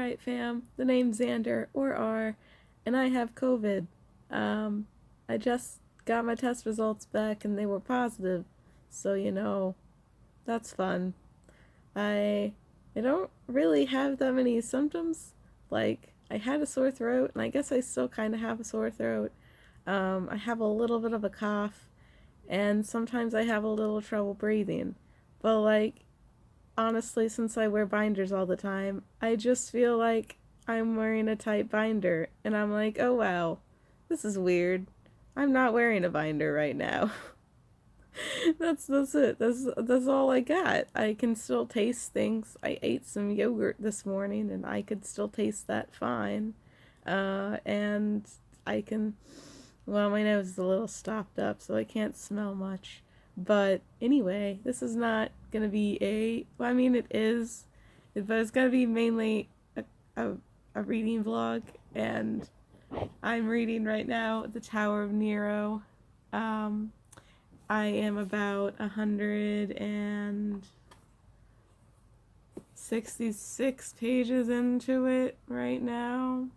Alright fam, the name's Xander, or R, and I have COVID. I just got my test results back and they were positive, so that's fun. I I don't really have that many symptoms. Like, I had a sore throat, and I guess I still kind of have a sore throat. I have a little bit of a cough, and sometimes I have a little trouble breathing. But, like, honestly, since I wear binders all the time, I just feel like I'm wearing a tight binder, and I'm like, oh wow, this is weird. I'm not wearing a binder right now. That's it. That's all I got. I can still taste things. I ate some yogurt this morning, and I could still taste that fine. And I can. Well, my nose is a little stopped up, so I can't smell much. But anyway, this is not gonna be a. Well, I mean, it is, but it's gonna be mainly a, a reading vlog, and I'm reading right now The Tower of Nero. Um, I am about 166 pages into it right now.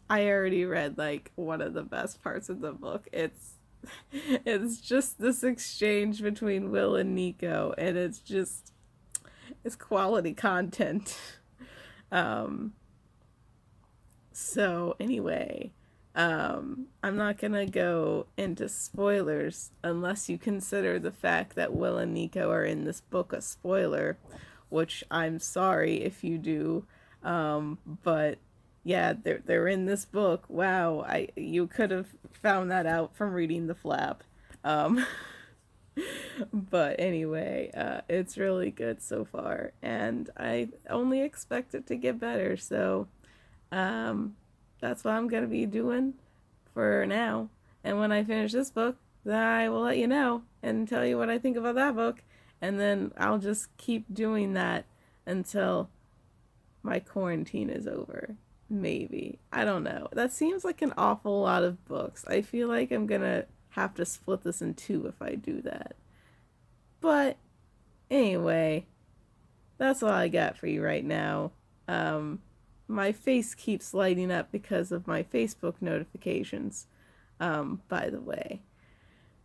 I already read like one of the best parts of the book. It's just this exchange between Will and Nico, and it's quality content. Um so anyway, I'm not gonna go into spoilers unless you consider the fact that Will and Nico are in this book a spoiler, which I'm sorry if you do. But yeah, they're in this book. Wow, I you could have found that out from reading the flap. Um, but anyway, it's really good so far, and I only expect it to get better. So um, that's what I'm gonna be doing for now. And when I finish this book, then I will let you know and tell you what I think about that book. And then I'll just keep doing that until my quarantine is over. Maybe. I don't know. That seems like an awful lot of books. I feel like I'm gonna have to split this in two if I do that. But anyway, that's all I got for you right now. Um, my face keeps lighting up because of my Facebook notifications, by the way.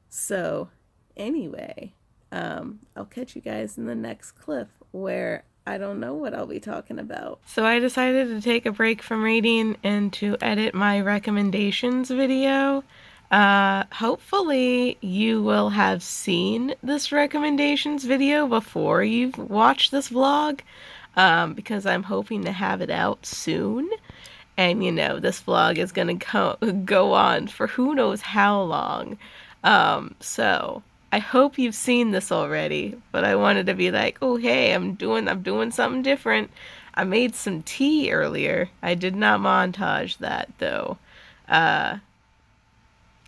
So, anyway, I'll catch you guys in the next clip where I don't know what I'll be talking about. So I decided to take a break from reading and to edit my recommendations video. Hopefully you will have seen this recommendations video before you've watched this vlog, because I'm hoping to have it out soon. And this vlog is gonna go on for who knows how long. So I hope you've seen this already, but I wanted to be like, oh hey, I'm doing something different. I made some tea earlier. I did not montage that though. Uh,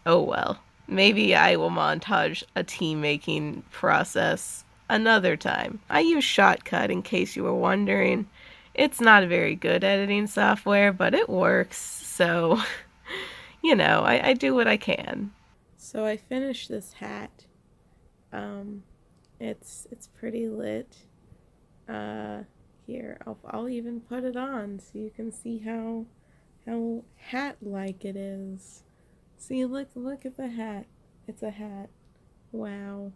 oh well. Maybe I will montage a tea making process another time. I use Shotcut in case you were wondering. It's not a very good editing software, but it works. So, I do what I can. So I finished this hat. Um, it's pretty lit. Here I'll even put it on so you can see how hat like it is. See, look at the hat. It's a hat. Wow,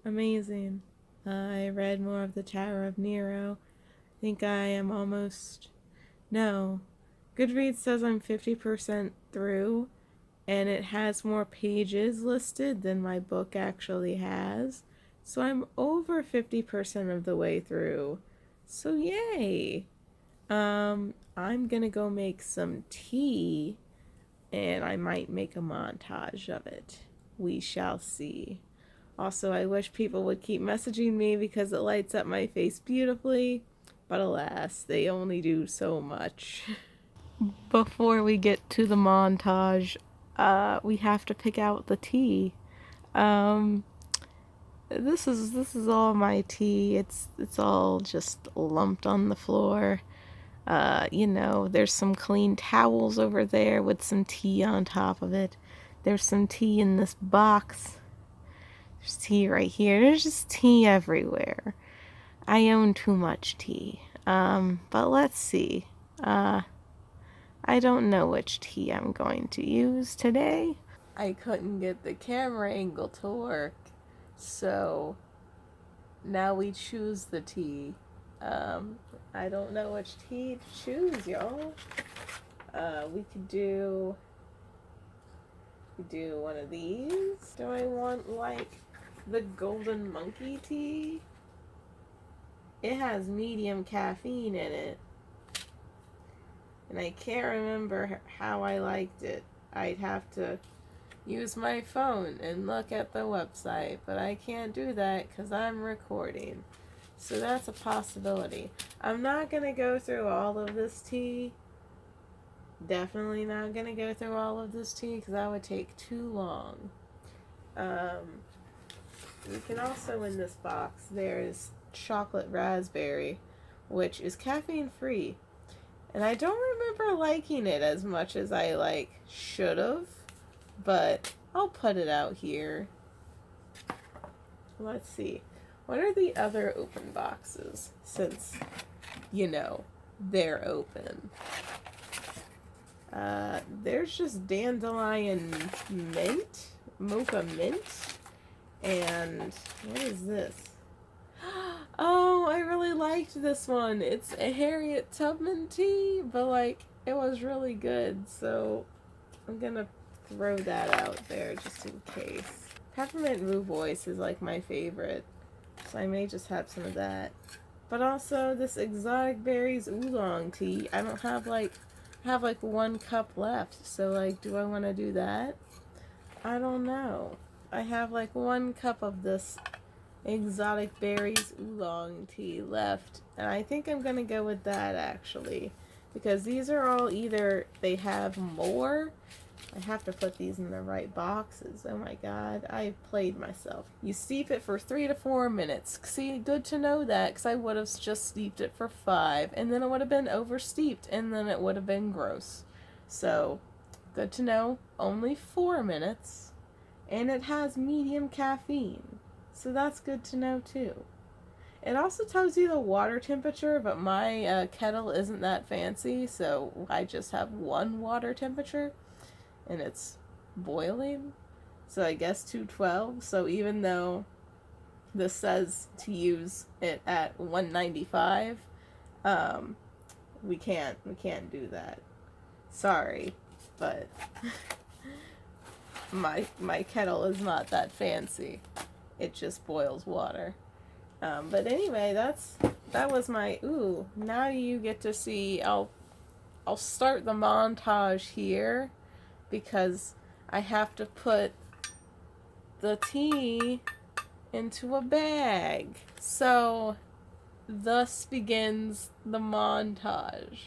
amazing. I read more of The Tower of Nero. I think I am almost. No, Goodreads says I'm 50% through, and it has more pages listed than my book actually has. So I'm over 50% of the way through. So yay! I'm gonna go make some tea, and I might make a montage of it. We shall see. Also, I wish people would keep messaging me because it lights up my face beautifully, but alas, they only do so much. Before we get to the montage, we have to pick out the tea. Um, this is all my tea. It's all just lumped on the floor. There's some clean towels over there with some tea on top of it. There's some tea in this box. There's tea right here. There's just tea everywhere. I own too much tea. But let's see. Uh, I don't know which tea I'm going to use today. I couldn't get the camera angle to work, so now we choose the tea. I don't know which tea to choose, y'all. We could do one of these. Do I want like the golden monkey tea? It has medium caffeine in it. And I can't remember how I liked it. I'd have to use my phone and look at the website, but I can't do that because I'm recording. So that's a possibility. I'm not going to go through all of this tea. Definitely not going to go through all of this tea because that would take too long. You can also, in this box, there's chocolate raspberry, which is caffeine free. And I don't remember liking it as much as I should have, but I'll put it out here. Let's see. What are the other open boxes? Since, they're open. There's just dandelion mint, mocha mint, and what is this? Oh, I really liked this one. It's a Harriet Tubman tea, but it was really good, so I'm gonna throw that out there just in case. Peppermint Rue Voice is my favorite, so I may just have some of that. But also this exotic berries oolong tea. I don't have I have 1 cup left, so do I want to do that? I don't know. I have 1 cup of this exotic berries oolong tea left, and I think I'm gonna go with that actually, because these are all either they have more. I have to put these in the right boxes. Oh my god, I played myself. You steep it for 3 to 4 minutes. See, good to know that, because I would have just steeped it for 5, and then it would have been oversteeped, and then it would have been gross. So, good to know, only 4 minutes, and it has medium caffeine. So that's good to know too. It also tells you the water temperature, but my kettle isn't that fancy, so I just have 1 water temperature, and it's boiling. So I guess 212. So even though this says to use it at 195, we can't do that. Sorry, but my kettle is not that fancy. It just boils water. But anyway, that was my, now you get to see, I'll start the montage here because I have to put the tea into a bag. So, thus begins the montage.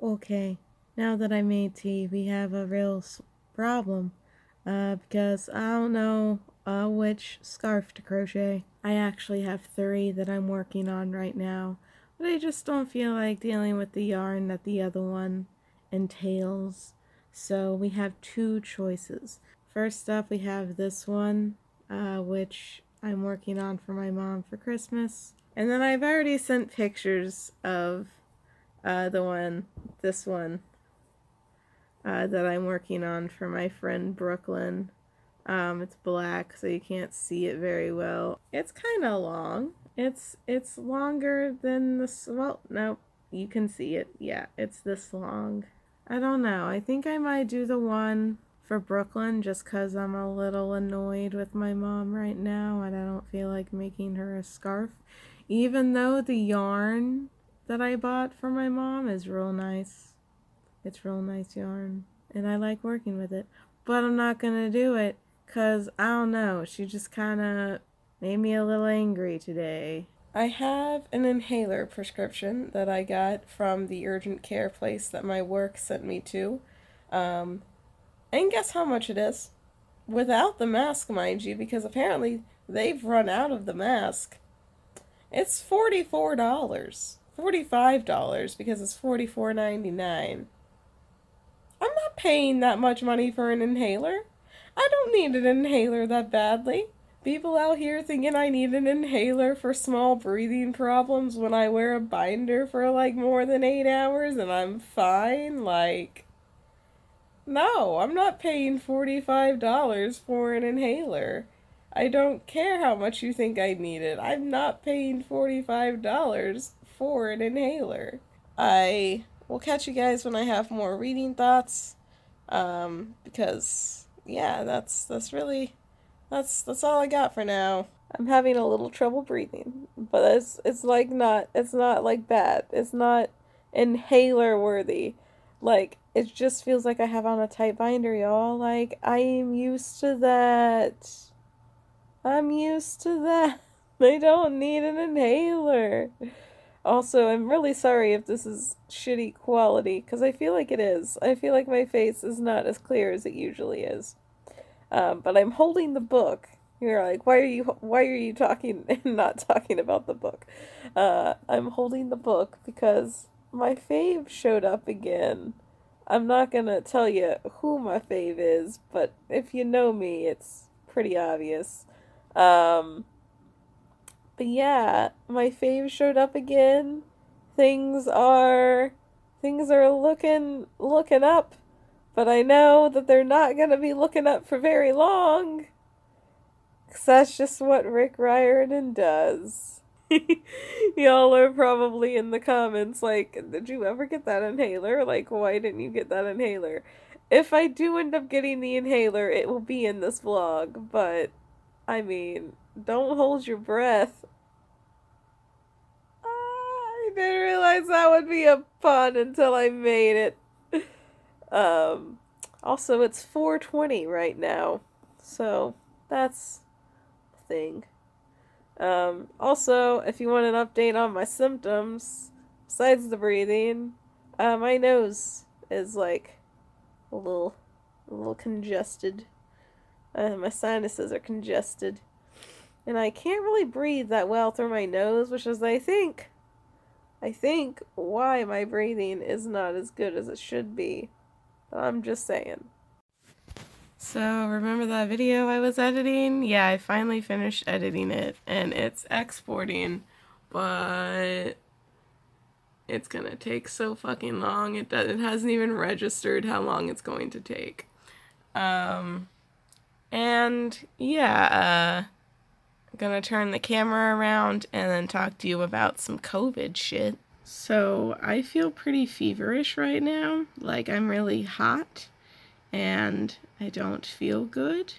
Okay, now that I made tea, we have a real problem. Because I don't know which scarf to crochet. I actually have 3 that I'm working on right now, but I just don't feel like dealing with the yarn that the other one entails. So we have two choices. First up, we have this one, which I'm working on for my mom for Christmas. And then I've already sent pictures of this one, that I'm working on for my friend Brooklyn. It's black, so you can't see it very well. It's kind of long. It's longer than this. Well, no, you can see it. Yeah, it's this long. I don't know. I think I might do the one for Brooklyn just because I'm a little annoyed with my mom right now and I don't feel like making her a scarf. Even though the yarn that I bought for my mom is real nice. It's real nice yarn and I like working with it. But I'm not going to do it because, I don't know, she just kind of made me a little angry today. I have an inhaler prescription that I got from the urgent care place that my work sent me to. And guess how much it is? Without the mask, mind you, because apparently they've run out of the mask. It's $44. $45 because it's $44.99. I'm not paying that much money for an inhaler. I don't need an inhaler that badly. People out here thinking I need an inhaler for small breathing problems when I wear a binder for like more than 8 hours and I'm fine. Like, no, I'm not paying $45 for an inhaler. I don't care how much you think I need it. I'm not paying $45 for an inhaler. I will catch you guys when I have more reading thoughts. Because yeah, that's all I got for now. I'm having a little trouble breathing, but it's not like bad. It's not inhaler worthy. Like, it just feels like I have on a tight binder, y'all. Like, I'm used to that. I'm used to that. I don't need an inhaler. Also, I'm really sorry if this is shitty quality, because I feel like it is. I feel like my face is not as clear as it usually is. But I'm holding the book. You're like, why are you talking and not talking about the book? I'm holding the book because my fave showed up again. I'm not gonna tell you who my fave is, but if you know me, it's pretty obvious. Um, but yeah, my fave showed up again. Things are looking up, but I know that they're not gonna be looking up for very long. 'Cause that's just what Rick Riordan does. Y'all are probably in the comments like, did you ever get that inhaler? Like, why didn't you get that inhaler? If I do end up getting the inhaler, it will be in this vlog, but I mean, don't hold your breath. I didn't realize that would be a pun until I made it. Also, it's 4:20 right now, so that's the thing. Also, if you want an update on my symptoms, besides the breathing, my nose is like a little congested. My sinuses are congested. And I can't really breathe that well through my nose, which is, I think why my breathing is not as good as it should be. I'm just saying. So, remember that video I was editing? Yeah, I finally finished editing it, and it's exporting, but it's gonna take so fucking long. It hasn't even registered how long it's going to take. And yeah, I'm gonna turn the camera around and then talk to you about some COVID shit. So, I feel pretty feverish right now. Like, I'm really hot. And I don't feel good,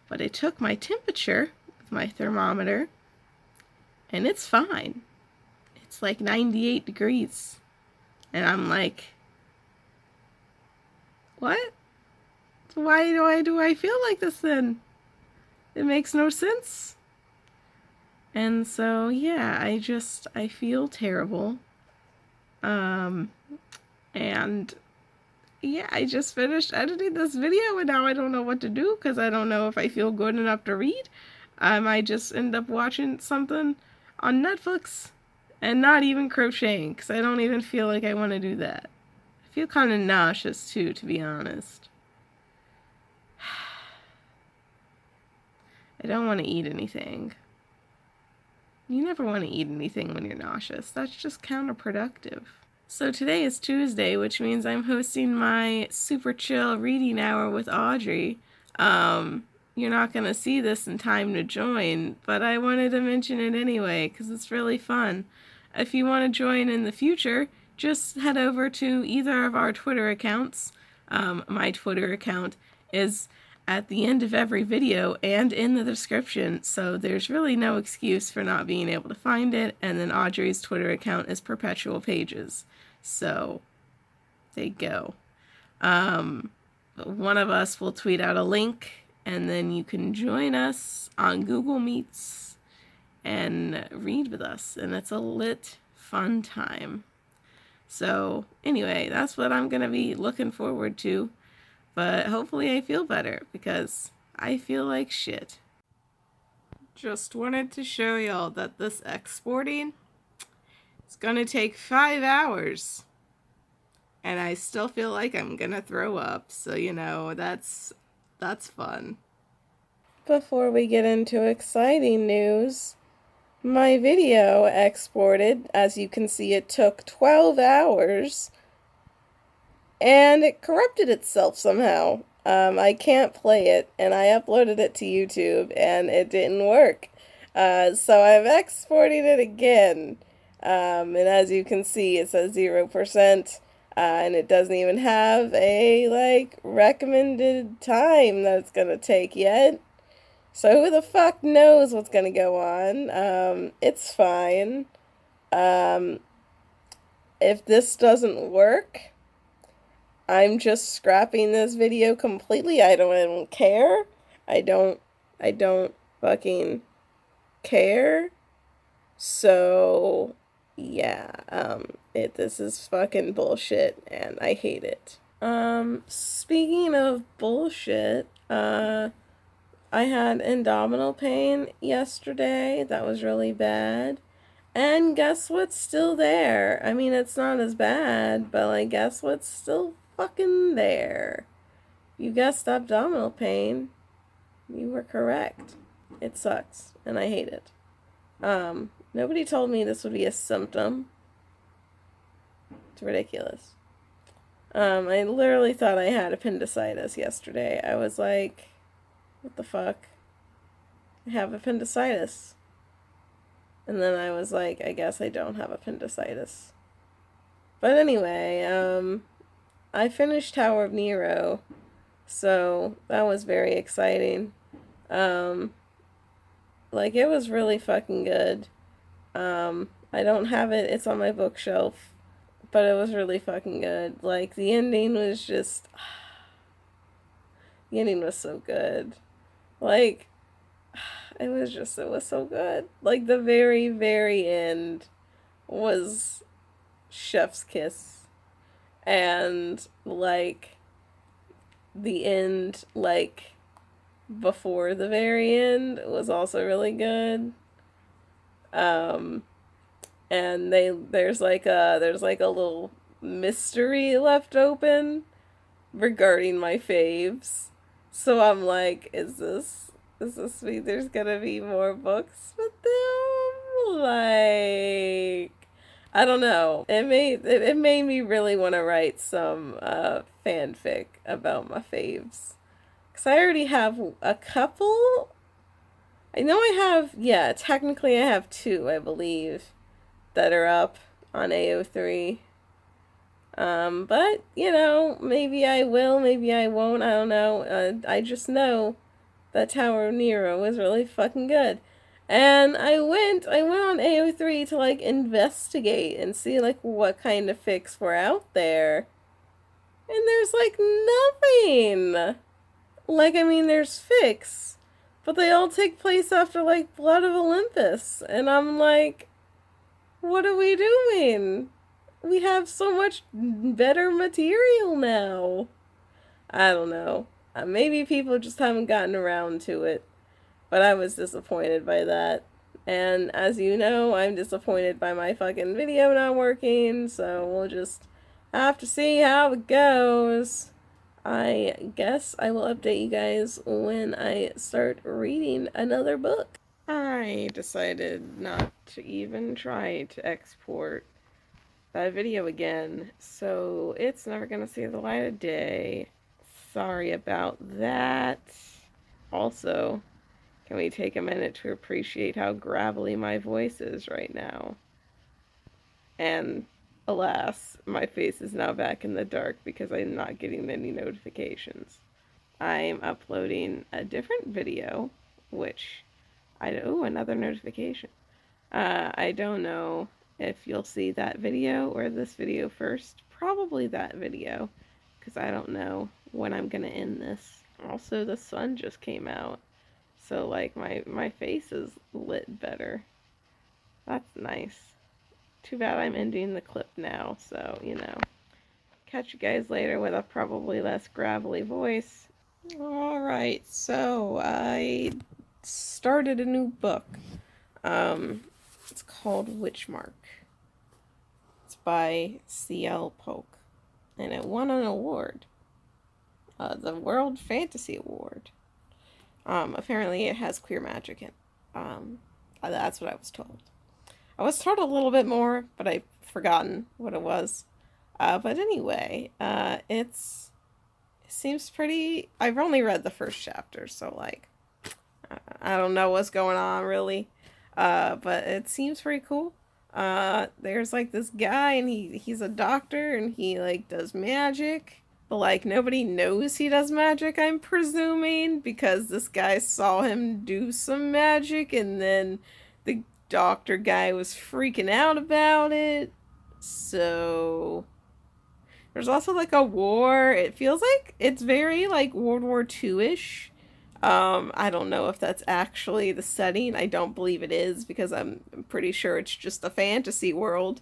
but I took my temperature with my thermometer, and it's fine. It's like 98 degrees, and I'm like, what? Why do I feel like this then? It makes no sense. And so, yeah, I feel terrible. And yeah, I just finished editing this video and now I don't know what to do because I don't know if I feel good enough to read. I might just end up watching something on Netflix And not even crocheting, because I don't even feel like I want to do that. I feel kind of nauseous too, to be honest. I don't want to eat anything. You never want to eat anything when you're nauseous. That's just counterproductive. So today is Tuesday, which means I'm hosting my super chill reading hour with Audrey. You're not going to see this in time to join, but I wanted to mention it anyway because it's really fun. If you want to join in the future, just head over to either of our Twitter accounts. My Twitter account is at the end of every video and in the description, so there's really no excuse for not being able to find it. And then Audrey's Twitter account is Perpetual Pages. So, there you go. One of us will tweet out a link, and then you can join us on Google Meets and read with us, and it's a lit, fun time. So, anyway, that's what I'm going to be looking forward to, but hopefully I feel better, because I feel like shit. Just wanted to show y'all that this exporting is going to take 5 hours. And I still feel like I'm gonna throw up, so you know, that's fun. Before we get into exciting news, my video exported. As you can see, it took 12 hours, and it corrupted itself somehow. I can't play it, and I uploaded it to YouTube, and it didn't work. So I'm exporting it again, and as you can see, it says 0%. And it doesn't even have a, like, recommended time that it's gonna take yet. So who the fuck knows what's gonna go on? It's fine. If this doesn't work, I'm just scrapping this video completely. I don't care. I don't fucking care. So yeah, this is fucking bullshit, and I hate it. Speaking of bullshit, I had abdominal pain yesterday. That was really bad. And guess what's still there? I mean, it's not as bad, but, like, guess what's still fucking there? You guessed abdominal pain. You were correct. It sucks, and I hate it. Nobody told me this would be a symptom. It's ridiculous. I literally thought I had appendicitis yesterday. I was like, what the fuck? I have appendicitis. And then I was like, I guess I don't have appendicitis. But anyway, I finished Tower of Nero, so that was very exciting. Like, it was really fucking good. I don't have it, it's on my bookshelf, but it was really fucking good. Like, the ending was just, the ending was so good. Like, it was so good. Like, the very, very end was chef's kiss. And, like, the end, like, before the very end was also really good. And there's like a little mystery left open regarding my faves. So I'm like, is this me? There's gonna be more books with them? Like, I don't know. It made me really want to write some fanfic about my faves. 'Cause I already have a couple. I know I have, yeah, technically I have 2, I believe, that are up on AO3. But, you know, maybe I will, maybe I won't, I don't know. I just know that Tower of Nero was really fucking good. And I went on AO3 to, like, investigate and see, like, what kind of fics were out there. And there's, like, nothing. Like, I mean, there's fics, but they all take place after, like, Blood of Olympus. And I'm like, what are we doing? We have so much better material now. I don't know. Maybe people just haven't gotten around to it. But I was disappointed by that. And as you know, I'm disappointed by my fucking video not working, so we'll just have to see how it goes. I guess I will update you guys when I start reading another book. I decided not to even try to export that video again, so it's never gonna see the light of day. Sorry about that. Also, can we take a minute to appreciate how gravelly my voice is right now? And alas, my face is now back in the dark because I'm not getting any notifications. I'm uploading a different video, which another notification. I don't know if you'll see that video or this video first. Probably that video, because I don't know when I'm gonna end this. Also, the sun just came out, so like my face is lit better. That's nice. Too bad I'm ending the clip now, so you know. Catch you guys later with a probably less gravelly voice. Alright, so I started a new book. It's called Witchmark. It's by C.L. Polk, and it won an award, the World Fantasy Award. Apparently it has queer magic in it. That's what I was told. I was told a little bit more, but I've forgotten what it was. But anyway, it seems pretty. I've only read the first chapter, so like, I don't know what's going on really. But it seems pretty cool. There's like this guy, and he's a doctor, and he like does magic. But like nobody knows he does magic, I'm presuming, because this guy saw him do some magic, and then the doctor guy was freaking out about it. So there's also like a war. It feels like it's very like World War II-ish. I don't know if that's actually the setting. I don't believe it is, because I'm pretty sure it's just a fantasy world.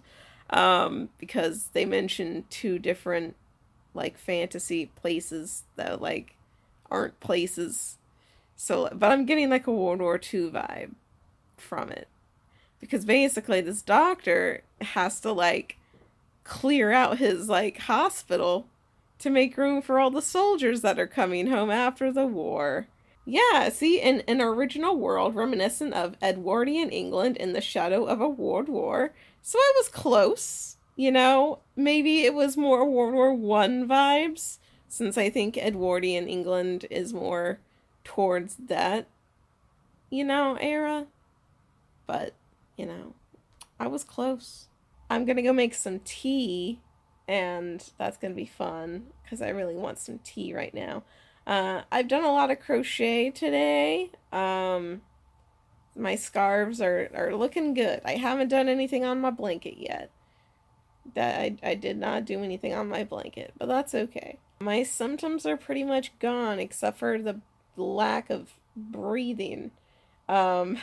Because they mention two different like fantasy places that like aren't places. So, but I'm getting like a World War II vibe from it, because basically this doctor has to like clear out his like hospital to make room for all the soldiers that are coming home after the war. Yeah, see, in an original world reminiscent of Edwardian England in the shadow of a world war. So I was close, you know? Maybe it was more World War One vibes, since I think Edwardian England is more towards that, you know, era. But, you know, I was close. I'm gonna go make some tea, and that's gonna be fun, because I really want some tea right now. I've done a lot of crochet today. My scarves are looking good. I haven't done anything on my blanket yet. I did not do anything on my blanket, but that's okay. My symptoms are pretty much gone, except for the lack of breathing, um,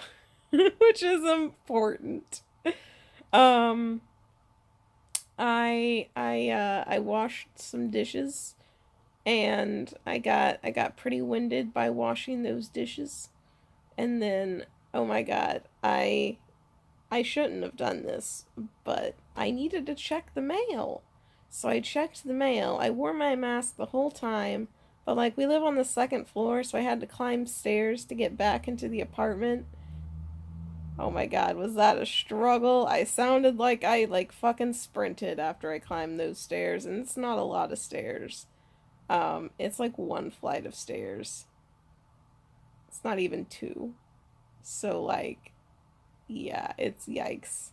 which is important. Um, I washed some dishes, and I got pretty winded by washing those dishes. And then, oh my god, I shouldn't have done this, but I needed to check the mail. So I checked the mail. I wore my mask the whole time, but like we live on the second floor, so I had to climb stairs to get back into the apartment. Oh my god, was that a struggle? I sounded like I like fucking sprinted after I climbed those stairs, and it's not a lot of stairs. It's like one flight of stairs. It's not even two. So like, yeah, it's yikes.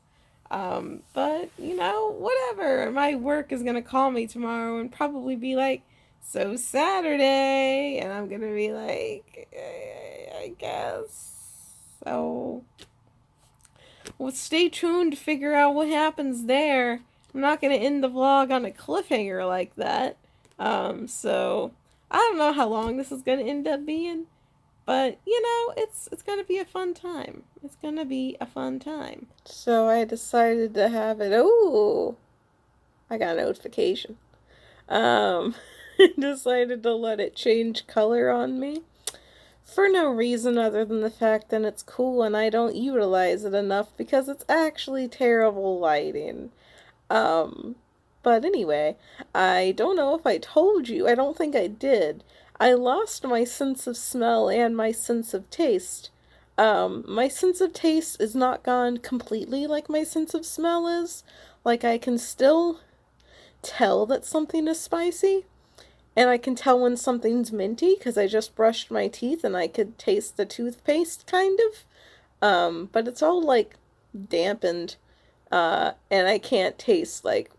But you know, whatever. My work is gonna call me tomorrow and probably be like, so Saturday, and I'm gonna be like, I guess. So, well, stay tuned to figure out what happens there. I'm not gonna end the vlog on a cliffhanger like that. So I don't know how long this is gonna end up being, but you know, it's gonna be a fun time. It's gonna be a fun time. So I decided to have it. Oh, I got a notification. Um, decided to let it change color on me. for no reason other than the fact that it's cool and I don't utilize it enough because it's actually terrible lighting. Um, but anyway, I don't know if I told you, I don't think I did. I lost my sense of smell and my sense of taste. My sense of taste is not gone completely like my sense of smell is. Like, I can still tell that something is spicy, and I can tell when something's minty because I just brushed my teeth and I could taste the toothpaste, kind of. But it's all like dampened, and I can't taste like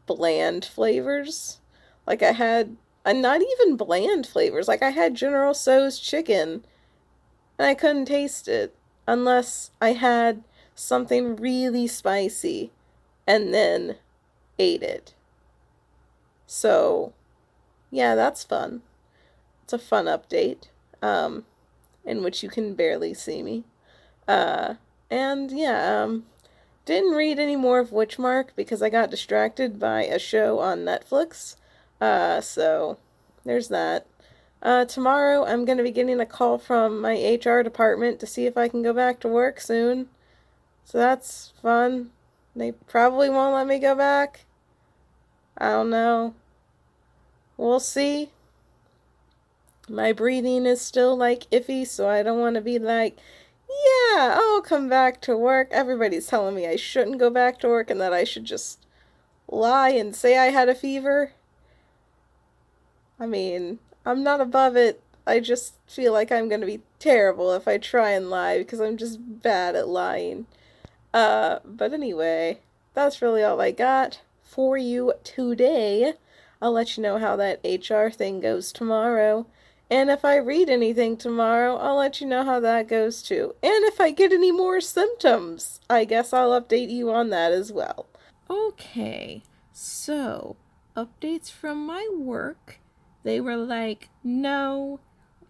bland flavors. Like I had, not even bland flavors. Like I had General Tso's chicken, and I couldn't taste it unless I had something really spicy and then ate it. So, yeah, that's fun. It's a fun update, um, in which you can barely see me. Uh, and yeah, didn't read any more of Witchmark because I got distracted by a show on Netflix. So there's that. Tomorrow I'm going to be getting a call from my HR department to see if I can go back to work soon. So that's fun. They probably won't let me go back. I don't know. We'll see. My breathing is still like iffy, so I don't want to be like, yeah, I'll come back to work. Everybody's telling me I shouldn't go back to work and that I should just lie and say I had a fever. I mean, I'm not above it. I just feel like I'm gonna be terrible if I try and lie because I'm just bad at lying. But anyway, that's really all I got for you today. I'll let you know how that HR thing goes tomorrow. And if I read anything tomorrow, I'll let you know how that goes too. And if I get any more symptoms, I guess I'll update you on that as well. Okay, so updates from my work. They were like, no,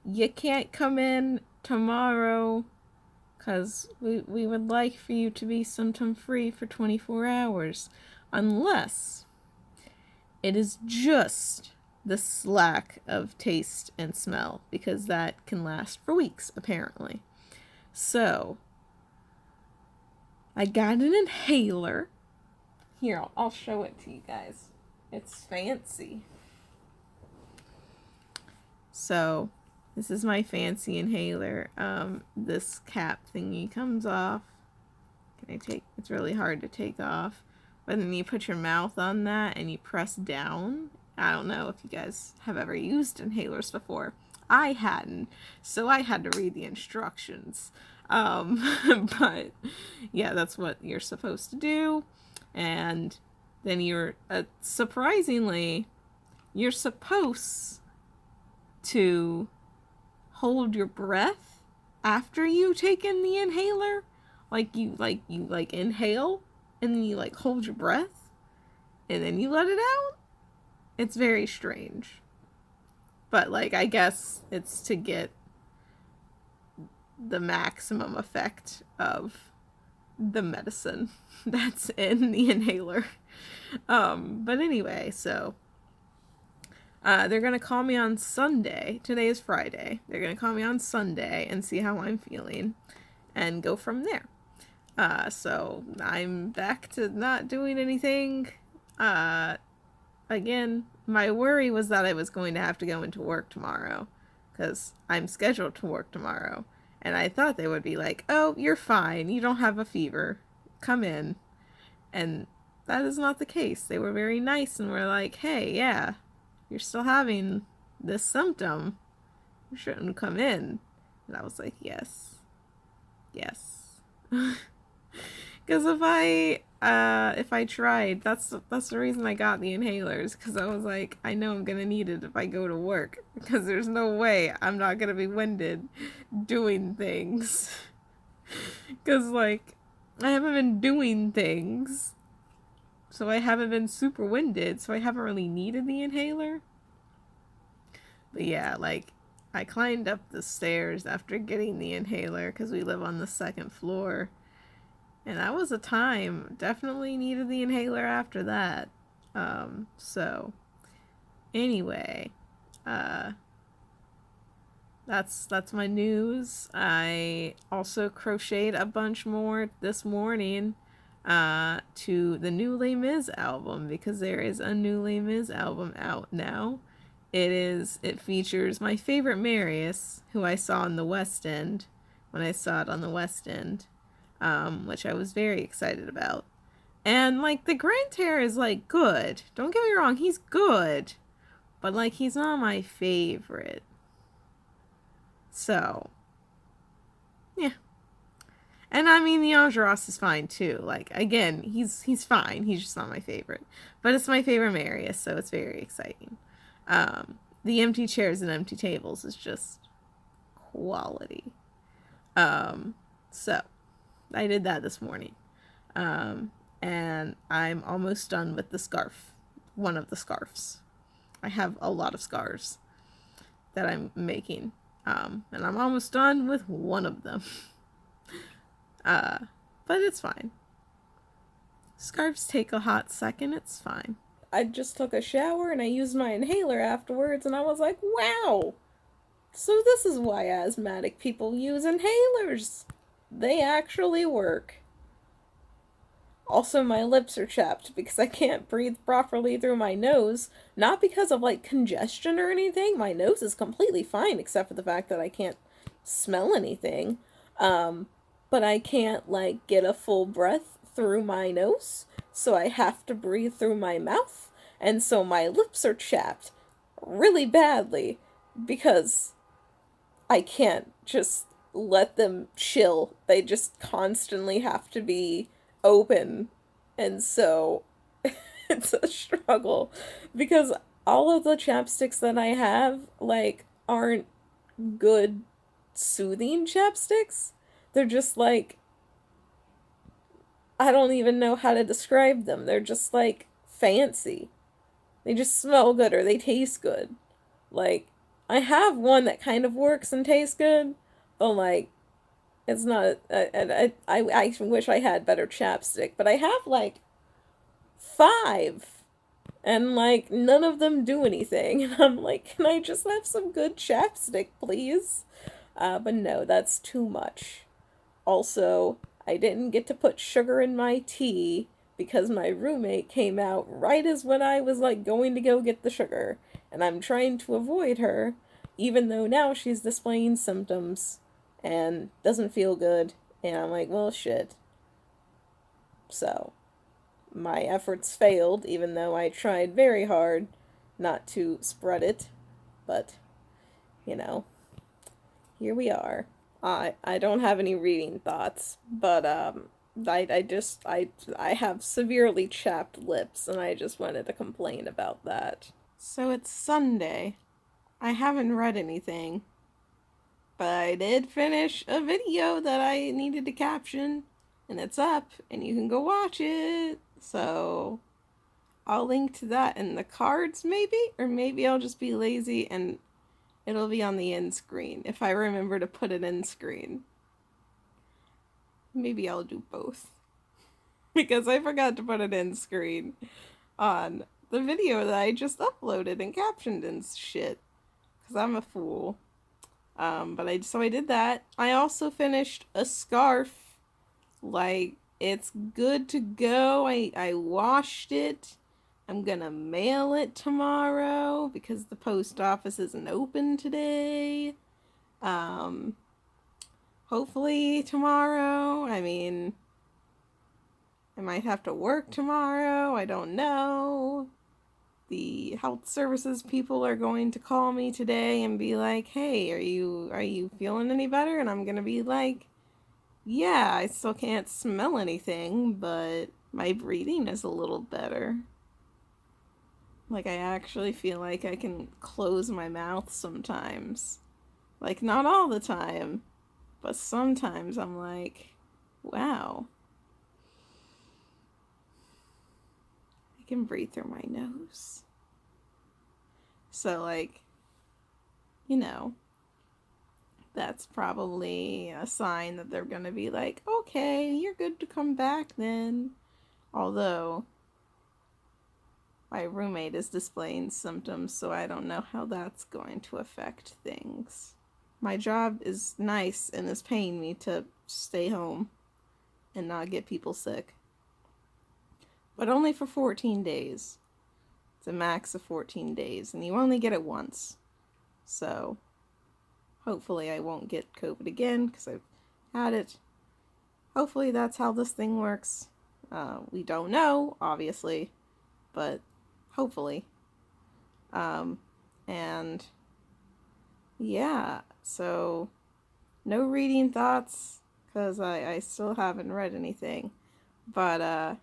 you can't come in tomorrow because we would like for you to be symptom free for 24 hours unless it is just the lack of taste and smell, because that can last for weeks apparently. So I got an inhaler. Here, I'll show it to you guys. It's fancy. So this is my fancy inhaler. This cap thingy comes off. It's really hard to take off. But then you put your mouth on that and you press down. I don't know if you guys have ever used inhalers before. I hadn't, so I had to read the instructions. But yeah, that's what you're supposed to do. And then you're, surprisingly, you're supposed to hold your breath after you take in the inhaler. You inhale and then you hold your breath and then you let it out. It's very strange. But I guess it's to get the maximum effect of the medicine that's in the inhaler. But anyway, so they're going to call me on Sunday. Today is Friday. They're going to call me on Sunday and see how I'm feeling and go from there. So I'm back to not doing anything. Again, my worry was that I was going to have to go into work tomorrow because I'm scheduled to work tomorrow. And I thought they would be like, oh, you're fine. You don't have a fever. Come in. And that is not the case. They were very nice and were like, hey, yeah, you're still having this symptom. You shouldn't come in. And I was like, yes. Because if I tried, that's the reason I got the inhalers, because I was like, I know I'm gonna need it if I go to work, because there's no way I'm not gonna be winded doing things. Because I haven't been doing things, so I haven't been super winded, so I haven't really needed the inhaler. But yeah, I climbed up the stairs after getting the inhaler because we live on the second floor. And that was a time. Definitely needed the inhaler after that. So, anyway. That's my news. I also crocheted a bunch more this morning to the new Les Mis album, because there is a new Les Mis album out now. It features my favorite Marius, who I saw in the West End when I saw it on the West End, which I was very excited about. And like the Grantaire is like good. Don't get me wrong, he's good, but like he's not my favorite. So yeah. And I mean, the Enjolras is fine too. Like again, he's fine. He's just not my favorite, but it's my favorite Marius, so it's very exciting. The empty chairs and empty tables is just quality. So I did that this morning, and I'm almost done with the scarf. One of the scarves. I have a lot of scarves that I'm making, and I'm almost done with one of them. But it's fine. Scarves take a hot second, it's fine. I just took a shower and I used my inhaler afterwards, and I was like, wow! So this is why asthmatic people use inhalers. They actually work. Also, my lips are chapped because I can't breathe properly through my nose. Not because of, like, congestion or anything. My nose is completely fine, except for the fact that I can't smell anything. But I can't, like, get a full breath through my nose. So I have to breathe through my mouth. And so my lips are chapped really badly because I can't just let them chill. They just constantly have to be open. And so it's a struggle because all of the chapsticks that I have, like, aren't good soothing chapsticks. They're just like, I don't even know how to describe them. They're just like fancy. They just smell good or they taste good. Like, I have one that kind of works and tastes good, but like, it's not. I wish I had better chapstick, but I have like five, and like none of them do anything. And I'm like, can I just have some good chapstick, please? But no, that's too much. Also, I didn't get to put sugar in my tea because my roommate came out right as when I was like going to go get the sugar, and I'm trying to avoid her, even though now she's displaying symptoms and doesn't feel good, and I'm like, well, shit. So, my efforts failed, even though I tried very hard not to spread it, but, you know, here we are. I don't have any reading thoughts, but I have severely chapped lips, and I just wanted to complain about that. So it's Sunday. I haven't read anything, but I did finish a video that I needed to caption, and it's up, and you can go watch it. So I'll link to that in the cards, maybe, or maybe I'll just be lazy and it'll be on the end screen if I remember to put it in screen. Maybe I'll do both. Because I forgot to put it in screen on the video that I just uploaded and captioned and shit. Because I'm a fool. So I did that. I also finished a scarf. Like, it's good to go. I washed it. I'm gonna mail it tomorrow because the post office isn't open today. Hopefully tomorrow. I mean, I might have to work tomorrow. I don't know. The health services people are going to call me today and be like, "Hey, are you feeling any better?" And I'm going to be like, "Yeah, I still can't smell anything, but my breathing is a little better." Like, I actually feel like I can close my mouth sometimes. Like, not all the time, but sometimes I'm like, wow, I can breathe through my nose. So, like, you know, that's probably a sign that they're gonna be like, okay, you're good to come back then. Although, my roommate is displaying symptoms, so I don't know how that's going to affect things. my job is nice and is paying me to stay home and not get people sick. But only for 14 days. It's a max of 14 days, and you only get it once. So, hopefully I won't get COVID again, because I've had it. Hopefully that's how this thing works. We don't know, obviously, but hopefully. And yeah, so no reading thoughts, because I still haven't read anything. But,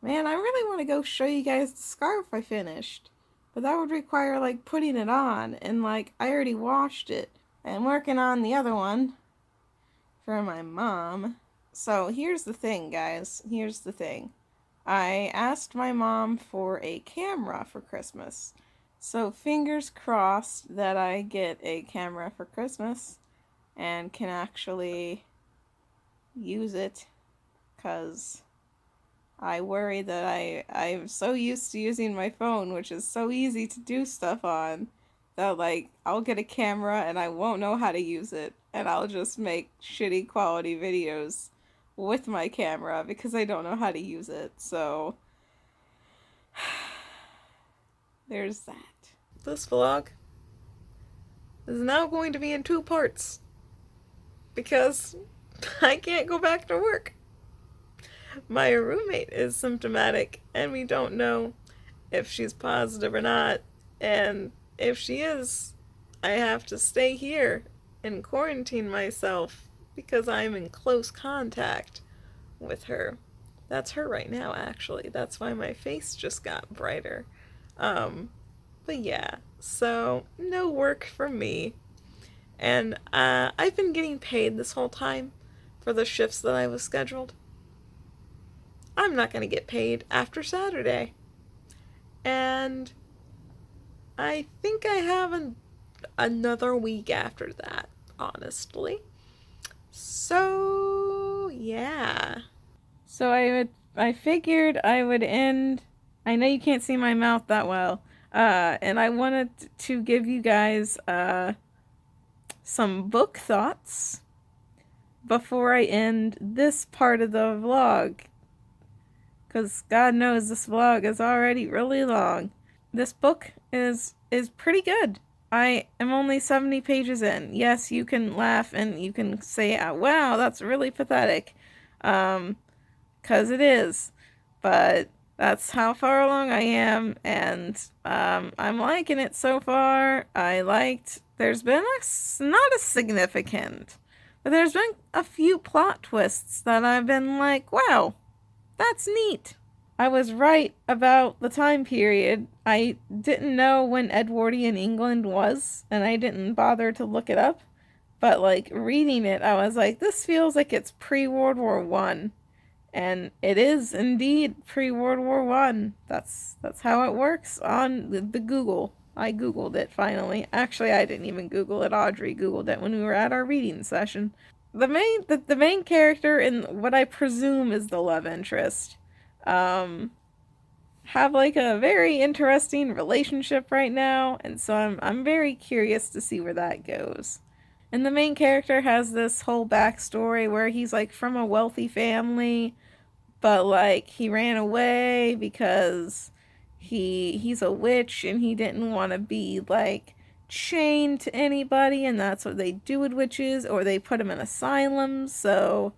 man, I really want to go show you guys the scarf I finished. But that would require, like, putting it on. And, like, I already washed it. I'm working on the other one for my mom. So, here's the thing, guys. Here's the thing. I asked my mom for a camera for Christmas. So, fingers crossed that I get a camera for Christmas and can actually use it. Because I worry that I'm so used to using my phone, which is so easy to do stuff on, that, like, I'll get a camera and I won't know how to use it, and I'll just make shitty quality videos with my camera because I don't know how to use it. So, there's that. This vlog is now going to be in 2 parts because I can't go back to work. My roommate is symptomatic, and we don't know if she's positive or not. And if she is, I have to stay here and quarantine myself because I'm in close contact with her. That's her right now, actually. That's why my face just got brighter. But yeah, so no work for me. And I've been getting paid this whole time for the shifts that I was scheduled. I'm not going to get paid after Saturday. And I think I have another week after that, honestly. So, yeah. So I figured I would end. I know you can't see my mouth that well. And I wanted to give you guys some book thoughts before I end this part of the vlog. Because God knows this vlog is already really long. This book is pretty good. I am only 70 pages in. Yes, you can laugh and you can say, wow, that's really pathetic. 'Cause it is. But that's how far along I am, and I'm liking it so far. There's been not a significant, but there's been a few plot twists that I've been like, wow, that's neat. I was right about the time period. I didn't know when Edwardian England was, and I didn't bother to look it up. But, like, reading it, I was like, this feels like it's pre-World War I. And it is indeed pre-World War I. That's how it works on the Google. I Googled it finally. Actually, I didn't even Google it. Audrey Googled it when we were at our reading session. The main character in what I presume is the love interest have like a very interesting relationship right now, and so I'm very curious to see where that goes. And the main character has this whole backstory where he's like from a wealthy family, but like he ran away because he's a witch and he didn't want to be like chained to anybody, and that's what they do with witches, or they put him in asylums, so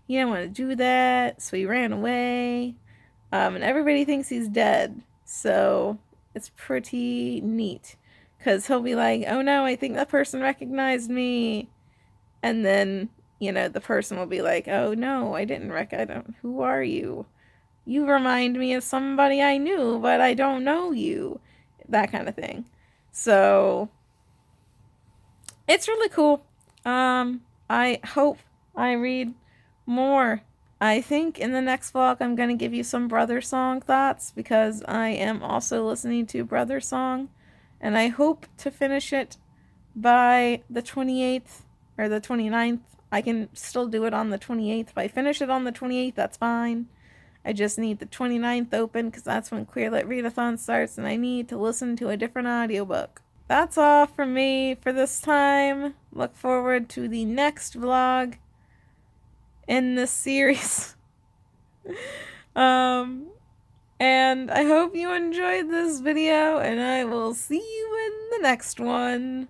he didn't want to do that, so he ran away. And everybody thinks he's dead, so it's pretty neat, because he'll be like, oh no, I think that person recognized me, and then, you know, the person will be like, oh no, I don't, who are you? You remind me of somebody I knew, but I don't know you. That kind of thing. So, it's really cool. I hope I read more. I think in the next vlog I'm going to give you some Brother Song thoughts, because I am also listening to Brother Song, and I hope to finish it by the 28th or the 29th. I can still do it on the 28th. If I finish it on the 28th, that's fine. I just need the 29th open, because that's when Queer Lit Readathon starts, and I need to listen to a different audiobook. that's all from me for this time. Look forward to the next vlog in this series. um, and I hope you enjoyed this video, and I will see you in the next one.